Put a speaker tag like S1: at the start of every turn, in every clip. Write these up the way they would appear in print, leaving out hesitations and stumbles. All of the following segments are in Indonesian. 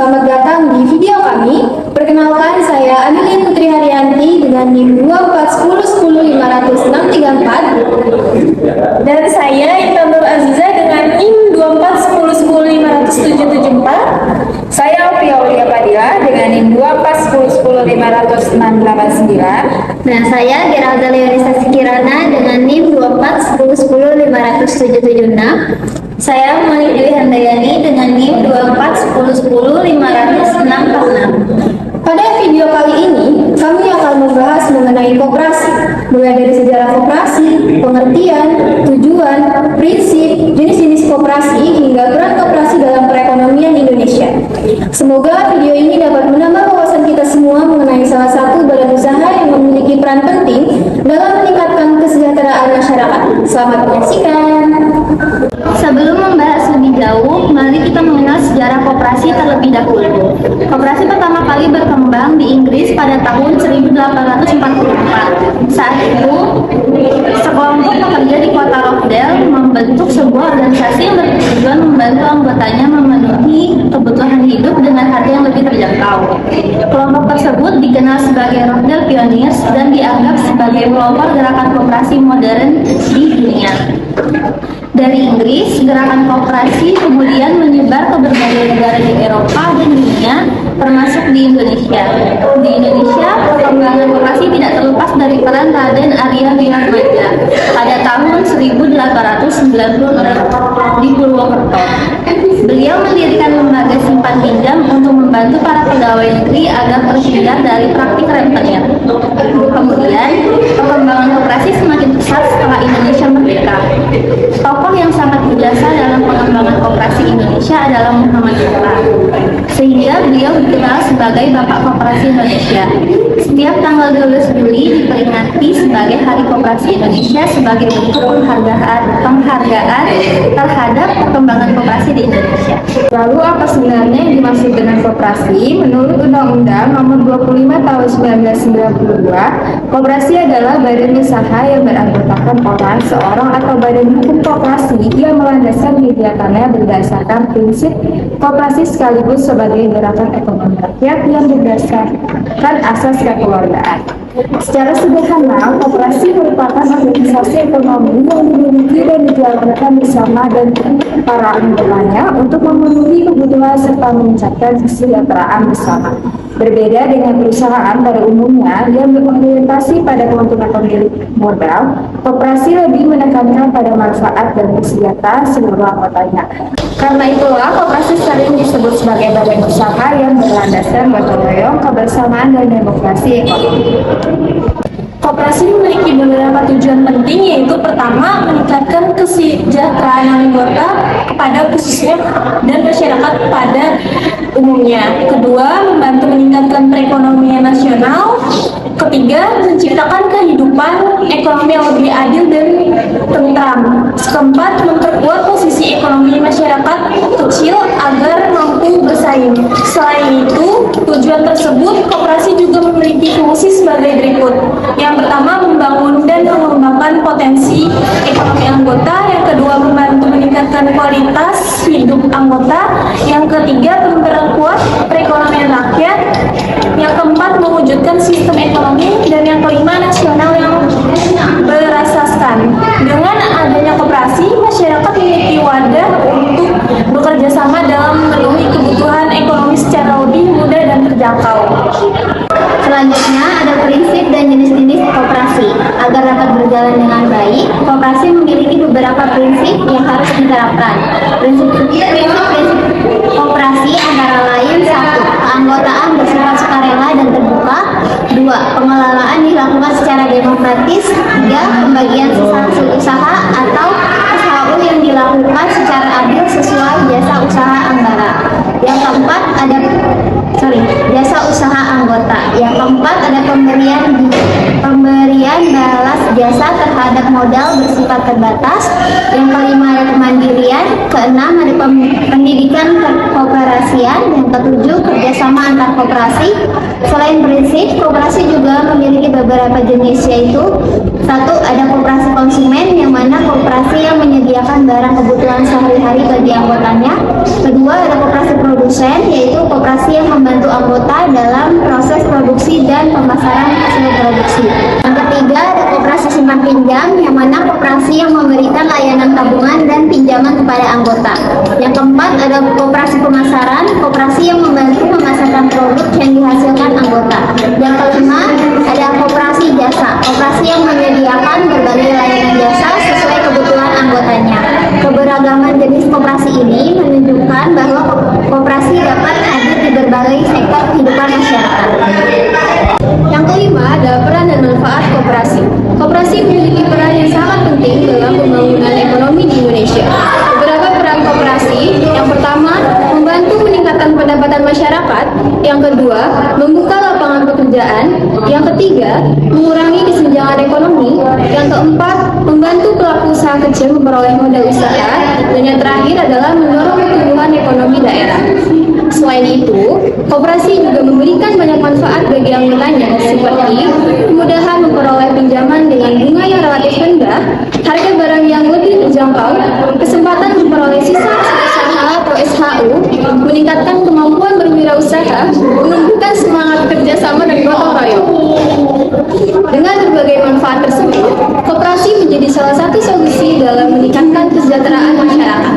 S1: selamat datang di video kami. Perkenalkan, saya Anilin Putri Haryanti dengan NIM 241050634.
S2: Dan saya Intan Nur Aziza dengan NIM 241010574.
S3: Saya Opia Aulia Padilla dengan NIM 241050689.
S4: Nah, saya Geralda Leonisa Kirana dengan NIM 241050776.
S5: Saya Malik Dewi Handayani dengan NIM 241050646.
S1: Pada video kali ini, kami akan membahas mengenai koperasi, mulai dari sejarah koperasi, pengertian, tujuan, prinsip, jenis-jenis koperasi, hingga peran koperasi dalam perekonomian Indonesia. Semoga video ini dapat menambah wawasan kita semua mengenai salah satu badan usaha yang memiliki peran penting dalam meningkatkan kesejahteraan masyarakat. Selamat menyaksikan.
S4: Sebelum membahas lebih jauh, mari kita mengenal sejarah koperasi terlebih dahulu. Koperasi pertama kali berkembang di Inggris pada tahun 1844. Saat itu, sekelompok pekerja di kota Rochdale membentuk sebuah organisasi yang bertujuan membantu anggotanya memenuhi kebutuhan hidup dengan harga yang lebih terjangkau. Kelompok tersebut dikenal sebagai Rochdale Pioneers dan dianggap sebagai pelopor gerakan koperasi modern di dunia. Dari Inggris, gerakan koperasi kemudian menyebar ke berbagai negara di Eropa dan dunia, termasuk di Indonesia. Di Indonesia, perkembangan koperasi tidak terlepas dari peran Raden Arya Wiraatmaja pada tahun 1896 di Purwokerto. Beliau mendirikan lembaga simpan pinjam untuk membantu para pegawai negeri agar terhindar dari praktik rentenir. Kemudian, perkembangan koperasi semakin pesat setelah Indonesia merdeka. Tokoh yang sangat berjasa dalam pengembangan koperasi Indonesia adalah Muhammad Hatta, sehingga beliau dikenal sebagai Bapak Koperasi Indonesia. Setiap tanggal 12 Juli diperingati sebagai Hari Koperasi Indonesia sebagai bentuk penghargaan terhadap perkembangan koperasi di Indonesia.
S3: Lalu apa sebenarnya yang dimaksud dengan koperasi? Menurut Undang-Undang Nomor 25 Tahun 1992, koperasi adalah badan usaha yang beranggotakan orang, seorang atau badan hukum koperasi yang melandaskan kegiatannya berdasarkan prinsip koperasi sekaligus sebagai gerakan ekonomi rakyat yang berdasarkan asas kekeluargaan. Secara sederhana, koperasi merupakan organisasi ekonomi yang dimiliki dan dijalankan bersama dan para anggotanya untuk memenuhi kebutuhan serta meningkatkan kesejahteraan bersama. Berbeda dengan perusahaan pada umumnya yang berorientasi pada keuntungan pemilik modal, koperasi lebih menekankan pada manfaat dan kesejahteraan seluruh anggotanya. Karena itulah, koperasi sering disebut sebagai badan usaha yang berlandaskan gotong royong, kebersamaan, dan demokrasi ekonomi.
S2: Koperasi memiliki beberapa tujuan penting, yaitu pertama, meningkatkan kesejahteraan anggota kepada khususnya dan masyarakat pada umumnya. Kedua, membantu meningkatkan perekonomian nasional. Ketiga, menciptakan kehidupan ekonomi yang lebih adil dan tentram. Keempat, memperkuat posisi ekonomi masyarakat kecil agar mampu bersaing. Selain itu, tujuan tersebut, koperasi juga memiliki fungsi sebagai berikut. Yang pertama, membangun dan mengembangkan potensi ekonomi anggota. Yang kedua, membantu meningkatkan kualitas hidup anggota. Yang ketiga, memperkuat perekonomian rakyat. Yang keempat, mewujudkan sistem ekonomi. Dan yang kelima, nasional yang berasaskan. Dengan adanya koperasi, masyarakat memiliki wadah untuk bekerja sama dalam memenuhi kebutuhan ekonomi secara lebih mudah dan terjangkau.
S4: Selanjutnya ada prinsip dan jenis-jenis koperasi. Agar dapat berjalan dengan baik, koperasi memiliki beberapa prinsip yang harus diterapkan. Prinsip koperasi antara lain: 1. Keanggotaan bersifat sukarela dan terbuka. 2. Pengelolaan dilakukan secara demokratis. 3. Pembagian sisa hasil usaha atau SHU yang dilakukan secara adil sesuai jasa usaha anggota. Yang keempat ada jasa usaha anggota. Yang keempat ada pemberian balas jasa terhadap modal bersifat terbatas. Yang kelima ada kemandirian. Keenam ada pendidikan koperasi
S1: keselarasian. Yang ketujuh, kerjasama antar koperasi. Selain prinsip, koperasi juga memiliki beberapa jenis, yaitu satu, ada koperasi konsumen, yang mana koperasi yang menyediakan barang kebutuhan sehari-hari bagi anggotanya. Kedua, ada koperasi produsen, yaitu koperasi yang membantu anggota dalam proses produksi dan pemasaran hasil produksi. Yang ketiga, ada koperasi simpan pinjam, yang mana koperasi yang memberikan layanan tabungan dan pinjaman kepada anggota. Yang keempat, ada koperasi pemasaran, koperasi yang membantu memasarkan produk yang dihasilkan anggota. Yang kelima, ada koperasi jasa, koperasi yang menyediakan berbagai layanan jasa sesuai kebutuhan anggotanya. Keberagaman jenis koperasi ini menunjukkan bahwa koperasi dapat hadir di berbagai sektor kehidupan masyarakat.
S3: Yang kelima adalah peran dan manfaat koperasi. Koperasi memiliki peran yang sangat penting dalam pembangunan ekonomi di Indonesia. Beberapa peran koperasi, yang pertama, membantu meningkatkan pendapatan masyarakat. Yang kedua, membuka lapangan pekerjaan. Yang ketiga, mengurangi kesenjangan ekonomi. Yang keempat, membantu pelaku usaha kecil memperoleh modal usaha. Dan yang terakhir adalah mendorong pertumbuhan ekonomi daerah. Selain itu, koperasi juga memberikan banyak manfaat bagi anggotanya, seperti kemudahan memperoleh pinjaman dengan bunga yang relatif rendah, harga barang yang lebih terjangkau, kesempatan memperoleh sisa usaha atau SHU, meningkatkan kemampuan berwirausaha, menumbuhkan semangat kerjasama dan gotong royong. Dengan berbagai manfaat tersebut, koperasi menjadi salah satu solusi dalam meningkatkan kesejahteraan masyarakat.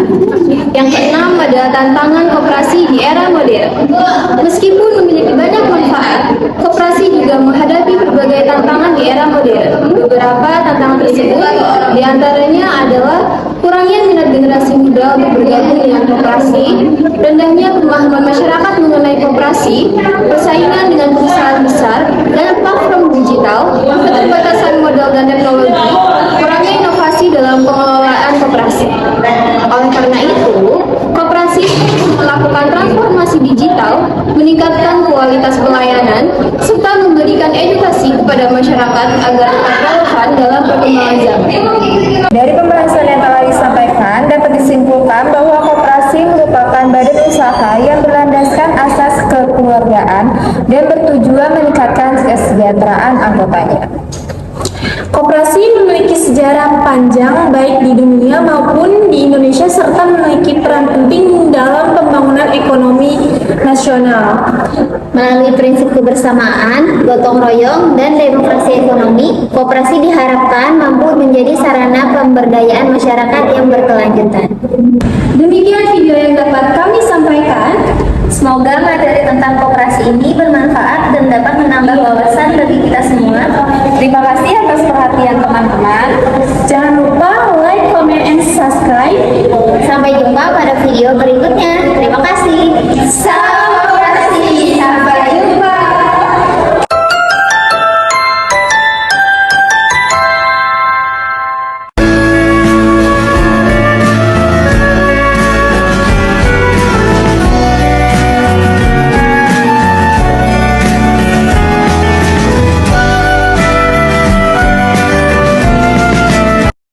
S3: Yang keenam adalah tantangan koperasi di era modern. Meskipun memiliki banyak manfaat, koperasi juga menghadapi berbagai tantangan di era modern. Beberapa tantangan tersebut diantaranya adalah kurangnya minat generasi muda untuk bergabung dengan koperasi, rendahnya pemahaman masyarakat mengenai koperasi, persaingan dengan perusahaan besar dan platform digital, keterbatasan modal dan teknologi, kurangnya inovasi dalam pengelolaan koperasi. Oleh karena itu, koperasi melakukan transformasi digital, meningkatkan kualitas pelayanan, serta memberikan edukasi kepada masyarakat agar tetap relevan dalam perkembangan zaman.
S6: Dari pembahasan yang telah disampaikan, dapat disimpulkan bahwa koperasi merupakan badan usaha yang berlandaskan asas kekeluargaan dan bertujuan meningkatkan kesejahteraan anggotanya.
S2: Koperasi memiliki sejarah panjang baik di dunia maupun di Indonesia serta memiliki peran penting dalam pembangunan ekonomi nasional.
S1: Melalui prinsip kebersamaan, gotong royong, dan demokrasi ekonomi, koperasi diharapkan mampu menjadi sarana pemberdayaan masyarakat yang berkelanjutan.
S2: Demikian video yang dapat kami sampaikan.
S5: Semoga materi tentang koperasi ini bermanfaat dan dapat menambah wawasan bagi kita semua.
S6: Terima kasih atas perhatian teman-teman.
S2: Jangan lupa like, comment, and subscribe.
S1: Sampai jumpa pada video berikutnya. Terima kasih.
S5: Salam